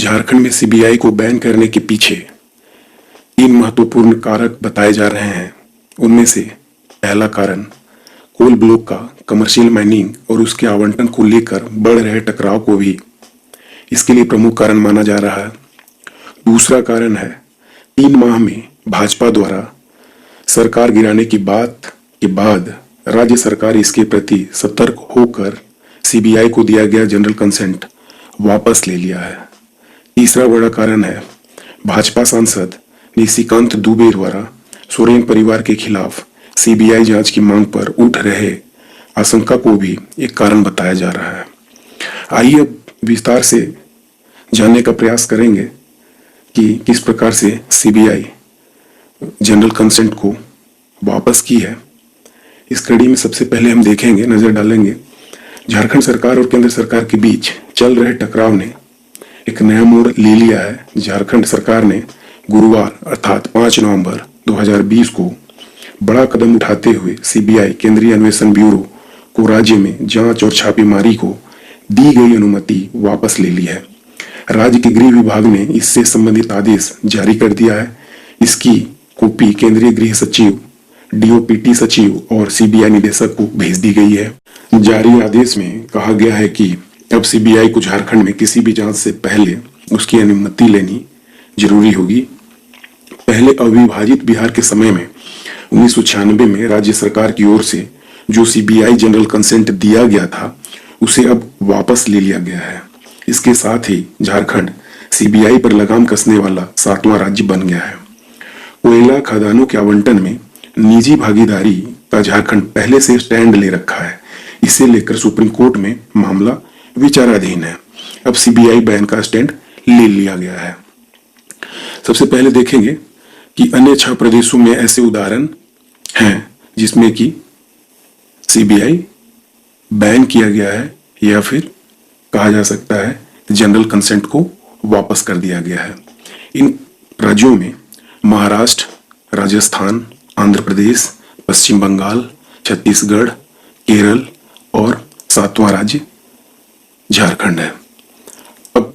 झारखंड में सीबीआई को बैन करने के पीछे तीन महत्वपूर्ण कारक बताए जा रहे हैं। उनमें से पहला कारण कोल ब्लॉक का कमर्शियल माइनिंग और उसके आवंटन को लेकर बढ़ रहे टकराव को भी इसके लिए प्रमुख कारण माना जा रहा है। दूसरा कारण है 3 माह में भाजपा द्वारा सरकार गिराने की बात के बाद राज्य सरकार इसके प्रति सतर्क होकर सीबीआई को दिया गया जनरल कंसेंट वापस ले लिया है। तीसरा बड़ा कारण है भाजपा सांसद निशिकांत दुबे द्वारा सोरेन परिवार के खिलाफ सीबीआई जांच की मांग पर उठ रहे आशंका को भी एक कारण बताया जा रहा है। आइए अब विस्तार से जानने का प्रयास करेंगे कि किस प्रकार से सीबीआई जनरल कंसेंट को वापस की है। इस कड़ी में सबसे पहले हम देखेंगे, नजर डालेंगे, झारखंड सरकार और केंद्र सरकार के बीच चल रहे टकराव ने एक नया मोड़ ले लिया है। झारखंड सरकार ने गुरुवार अर्थात 5 नवंबर 2020 को बड़ा कदम उठाते हुए सीबीआई केंद्रीय अन्वेषण ब्यूरो को राज्य में जांच और छापेमारी को दी गई अनुमति वापस ले ली है। राज्य के गृह विभाग ने इससे संबंधित आदेश जारी कर दिया है। इसकी कॉपी केंद्रीय गृह सचिव, डीओपीटी सचिव और सीबीआई निदेशक को भेज दी गई है। जारी आदेश में कहा गया है कि अब सीबीआई को झारखंड में किसी भी जांच से पहले उसकी अनुमति लेनी जरूरी होगी। पहले अविभाजित बिहार के समय में 1996 में राज्य सरकार की ओर से जो सीबीआई जनरल कंसेंट दिया गया था उसे अब वापस ले लिया गया है। इसके साथ ही झारखंड सीबीआई पर लगाम कसने वाला 7वां राज्य बन गया है। कोयला खदानों के आवंटन में निजी भागीदारी का झारखंड पहले से स्टैंड ले रखा है। इसे लेकर सुप्रीम कोर्ट में मामला विचाराधीन है। अब सीबीआई बैन का स्टैंड ले लिया गया है। सबसे पहले देखेंगे कि अन्य 6 प्रदेशों में ऐसे उदाहरण हैं जिसमें कि सीबीआई बैन किया गया है या फिर कहा जा सकता है जनरल कंसेंट को वापस कर दिया गया है। इन राज्यों में महाराष्ट्र, राजस्थान, आंध्र प्रदेश, पश्चिम बंगाल, छत्तीसगढ़, केरल और 7वां राज्य झारखंड है। अब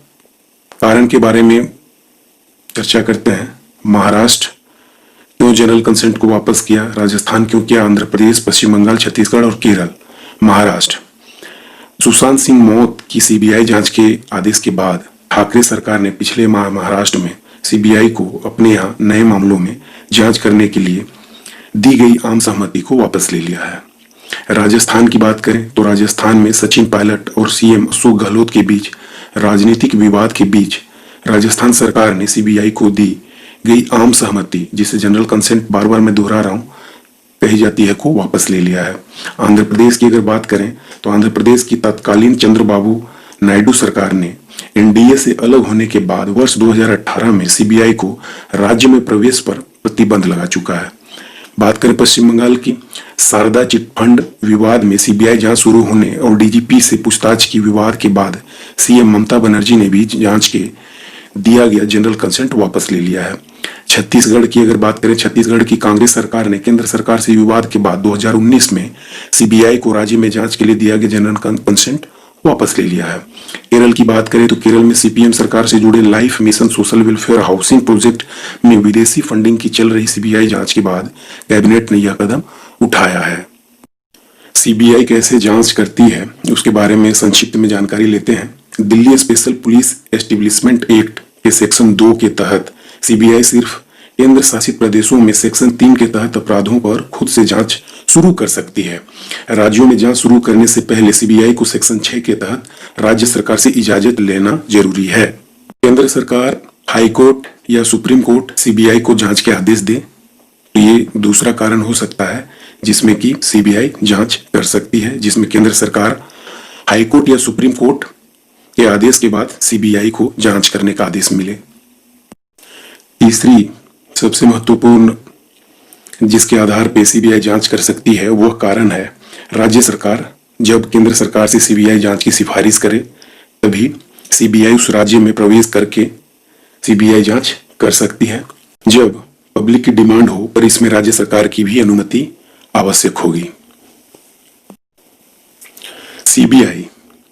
कारण के बारे में चर्चा करते हैं। महाराष्ट्र क्यों जनरल कंसेंट को वापस किया, राजस्थान क्यों किया, आंध्र प्रदेश, पश्चिम बंगाल, छत्तीसगढ़ और केरल। महाराष्ट्र, सुशांत सिंह मौत की सीबीआई जांच के आदेश के बाद ठाकरे सरकार ने पिछले माह महाराष्ट्र में सीबीआई को अपने यहाँ नए मामलों में जांच करने के लिए दी गई आम सहमति को वापस ले लिया है। राजस्थान की बात करें तो राजस्थान में सचिन पायलट और सीएम अशोक गहलोत के बीच राजनीतिक विवाद के बीच राजस्थान सरकार ने सीबीआई को दी गई आम सहमति, जिसे जनरल कंसेंट बार बार मैं दोहरा रहा हूं कही जाती है, को वापस ले लिया है। आंध्र प्रदेश की अगर बात करें तो आंध्र प्रदेश की तत्कालीन चंद्रबाबू नायडू सरकार ने एनडीए से अलग होने के बाद वर्ष 2018 में सीबीआई को राज्य में प्रवेश पर प्रतिबंध लगा चुका है। बात करें पश्चिम बंगाल की, शारदा चिटफंड विवाद में सीबीआई जांच शुरू होने और डीजीपी से पूछताछ की विवाद के बाद सीएम ममता बनर्जी ने भी जांच के दिया गया जनरल कंसेंट वापस ले लिया है। छत्तीसगढ़ की अगर बात करें, छत्तीसगढ़ की कांग्रेस सरकार ने केंद्र सरकार से विवाद के बाद 2019 में सीबीआई को राज्य में जांच के लिए दिया गया जनरल कंसेंट वापस ले लिया है। केरल की बात करें तो केरल में सीपीएम सरकार से जुड़े life mission social welfare housing project में विदेशी फंडिंग की चल रही सीबीआई जांच के बाद कैबिनेट ने यह कदम उठाया है। सीबीआई कैसे जांच करती है उसके बारे में संक्षिप्त में जानकारी लेते हैं। Delhi special police establishment act के सेक्शन 2 के तहत सीबीआई सिर्फ केंद्र शासित प्रदेशों में सेक्शन 3 के तहत अपराधों पर खुद से जांच शुरू कर सकती है। राज्यों में जांच शुरू करने से पहले सीबीआई को सेक्शन 6 के तहत राज्य सरकार से इजाजत लेना जरूरी है। केंद्र सरकार, हाई कोर्ट या सुप्रीम कोर्ट सीबीआई को जांच के आदेश दे तो ये दूसरा कारण हो सकता है जिसमें कि सीबीआई जांच कर सकती है, जिसमें केंद्र सरकार, हाई कोर्ट या सुप्रीम कोर्ट के आदेश के बाद सीबीआई को जांच करने का आदेश मिले। तीसरी सबसे महत्वपूर्ण जिसके आधार पर सीबीआई जांच कर सकती है वह कारण है राज्य सरकार जब केंद्र सरकार से सीबीआई जांच की सिफारिश करे तभी सीबीआई उस राज्य में प्रवेश करके सीबीआई जांच कर सकती है। जब पब्लिक की डिमांड हो पर इसमें राज्य सरकार की भी अनुमति आवश्यक होगी। सीबीआई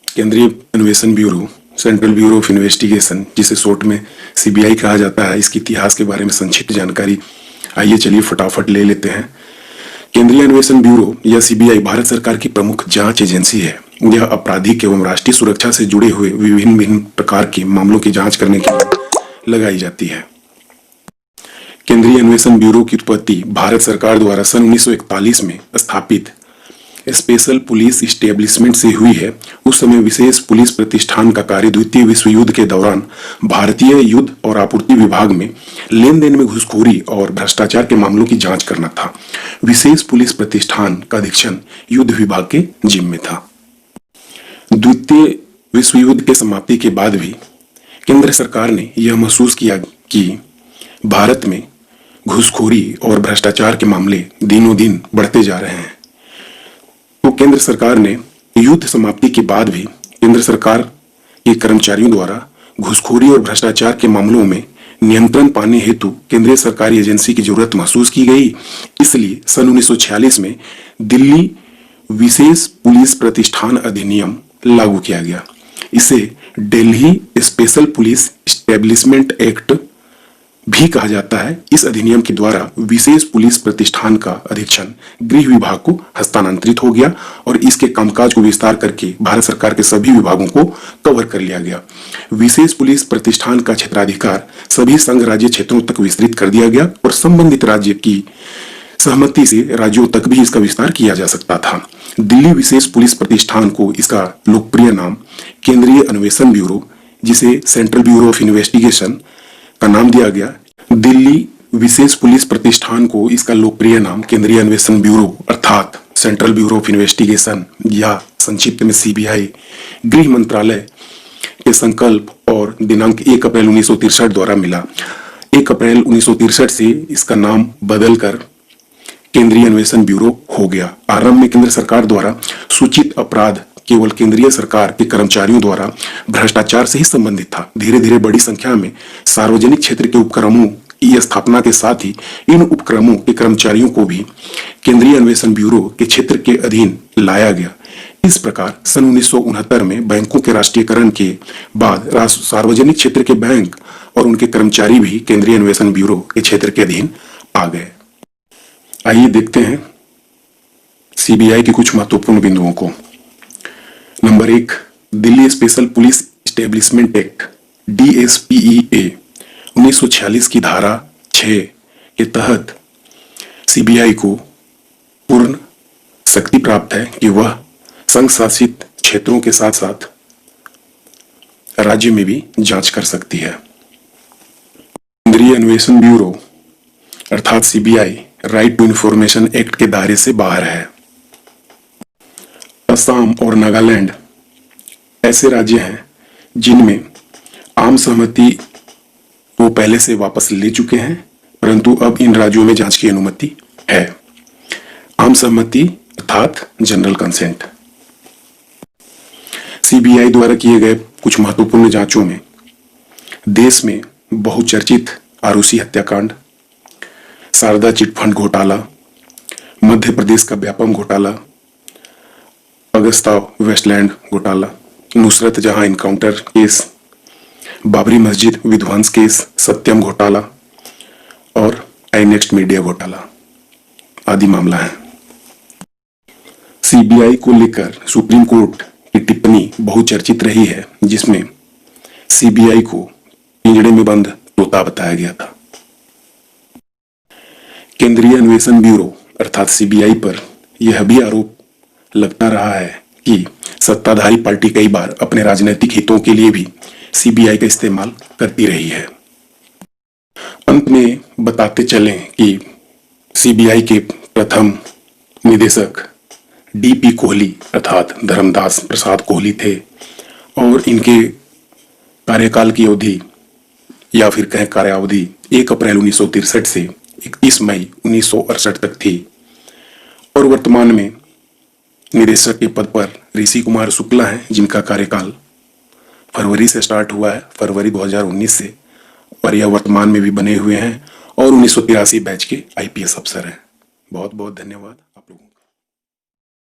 केंद्रीय अन्वेषण bureau central bureau of investigation, जिसे शॉर्ट में सीबीआई कहा जाता है, इसके इतिहास के बारे में संक्षिप्त जानकारी आइए चलिए फटाफट ले लेते हैं। केंद्रीय अन्वेषण ब्यूरो या सीबीआई भारत सरकार की प्रमुख जांच एजेंसी है। यह आपराधिक एवं राष्ट्रीय सुरक्षा से जुड़े हुए विभिन्न प्रकार के मामलों की जांच करने के लिए लगाई जाती है। केंद्रीय अन्वेषण ब्यूरो की उत्पत्ति भारत सरकार द्वारा सन 1941 में स्थापित स्पेशल पुलिस इस्टेब्लिशमेंट से हुई है। उस समय विशेष पुलिस प्रतिष्ठान का कार्य द्वितीय विश्व युद्ध के दौरान भारतीय युद्ध और आपूर्ति विभाग में लेन देन में घुसखोरी और भ्रष्टाचार के मामलों की जांच करना था। विशेष पुलिस प्रतिष्ठान का अधीक्षण युद्ध विभाग के जिम्मे था। द्वितीय विश्व युद्ध के समाप्ति के बाद भी केंद्र सरकार ने यह महसूस किया कि भारत में घुसखोरी और भ्रष्टाचार के मामले दिनों दिन बढ़ते जा रहे हैं। तो केंद्र सरकार ने युद्ध समाप्ति के बाद भी केंद्र सरकार के कर्मचारियों द्वारा घुसखोरी और भ्रष्टाचार के मामलों में नियंत्रण पाने हेतु केंद्रीय सरकारी एजेंसी की जरूरत महसूस की गई। इसलिए सन 1946 में दिल्ली विशेष पुलिस प्रतिष्ठान अधिनियम लागू किया गया। इसे Delhi special police establishment act भी कहा जाता है। इस अधिनियम के द्वारा विशेष पुलिस प्रतिष्ठान का अधीक्षण गृह विभाग को हस्तांतरित हो गया और इसके कामकाज को विस्तार करके भारत सरकार के सभी विभागों को कवर कर लिया गया। विशेष पुलिस प्रतिष्ठान का क्षेत्राधिकार सभी संघ राज्य क्षेत्रों तक विस्तृत कर दिया गया और संबंधित राज्य की सहमति से राज्यों तक भी इसका विस्तार किया जा सकता था। दिल्ली विशेष पुलिस प्रतिष्ठान को इसका लोकप्रिय नाम केंद्रीय अन्वेषण ब्यूरो, जिसे सेंट्रल ब्यूरो ऑफ इन्वेस्टिगेशन का नाम दिया गया। दिल्ली विशेष पुलिस प्रतिष्ठान को इसका लोकप्रिय नाम केंद्रीय अन्वेषण ब्यूरो अर्थात सेंट्रल ब्यूरो ऑफ इन्वेस्टिगेशन या संक्षिप्त में सीबीआई गृह मंत्रालय के संकल्प और दिनांक 1 अप्रैल 1963 द्वारा मिला। 1 अप्रैल 1963 से इसका नाम बदलकर केंद्रीय अन्वेषण ब्यूरो हो गया। आरंभ में केंद्र सरकार द्वारा सूचित अपराध केवल केंद्रीय सरकार के कर्मचारियों द्वारा भ्रष्टाचार से ही संबंधित था। धीरे धीरे बड़ी संख्या में सार्वजनिक क्षेत्र के उपक्रमों की स्थापना के साथ ही इन उपक्रमों के कर्मचारियों को भी केंद्रीय अन्वेषण ब्यूरो के क्षेत्र के अधीन लाया गया। इस प्रकार सन 1969 में बैंकों के राष्ट्रीयकरण के बाद सार्वजनिक क्षेत्र के बैंक और उनके कर्मचारी भी केंद्रीय अन्वेषण ब्यूरो के क्षेत्र के अधीन आ गए। आइए देखते हैं सीबीआई के कुछ महत्वपूर्ण बिंदुओं को। Number 1, Delhi special police establishment act DSPEA 1946 की धारा 6 के तहत सीबीआई को पूर्ण शक्ति प्राप्त है कि वह संघ शासित क्षेत्रों के साथ साथ राज्य में भी जांच कर सकती है। केंद्रीय अन्वेषण ब्यूरो अर्थात CBI right to information act के दायरे से बाहर है। असम और नागालैंड ऐसे राज्य हैं जिनमें आम सहमति वो पहले से वापस ले चुके हैं, परंतु अब इन राज्यों में जांच की अनुमति है। आम सहमति अर्थात जनरल कंसेंट। सीबीआई द्वारा किए गए कुछ महत्वपूर्ण जांचों में देश में बहुचर्चित आरुषि हत्याकांड, शारदा चिटफंड घोटाला, मध्य प्रदेश का व्यापम घोटाला, अगस्ता वेस्टलैंड घोटाला, नुसरत जहां इनकाउंटर केस, बाबरी मस्जिद विध्वंस केस, सत्यम घोटाला और आईनेक्स्ट मीडिया घोटाला आदि मामला है। सीबीआई को लेकर सुप्रीम कोर्ट की टिप्पणी बहुचर्चित रही है, जिसमें सीबीआई को पिंजड़े में बंद तोता बताया गया था। केंद्रीय अन्वेषण ब्यूरो अर्थात सीबीआई पर यह भी आरोप लगता रहा है कि सत्ताधारी पार्टी कई बार अपने राजनीतिक हितों के लिए भी सीबीआई का इस्तेमाल करती रही है। अंत में बताते चलें कि सीबीआई के प्रथम निदेशक डीपी कोहली अर्थात धर्मदास प्रसाद कोहली थे और इनके कार्यकाल की अवधि या फिर कहें कार्यावधि 1 अप्रैल 1963 से 31 मई 1968 तक थी और वर्तमान में निदेशक के पद पर ऋषि कुमार शुक्ला हैं, जिनका कार्यकाल फरवरी से स्टार्ट हुआ है, फरवरी 2019 से, और यह वर्तमान में भी बने हुए हैं और 1983 बैच के आईपीएस अफसर हैं। बहुत बहुत धन्यवाद आप लोगों को।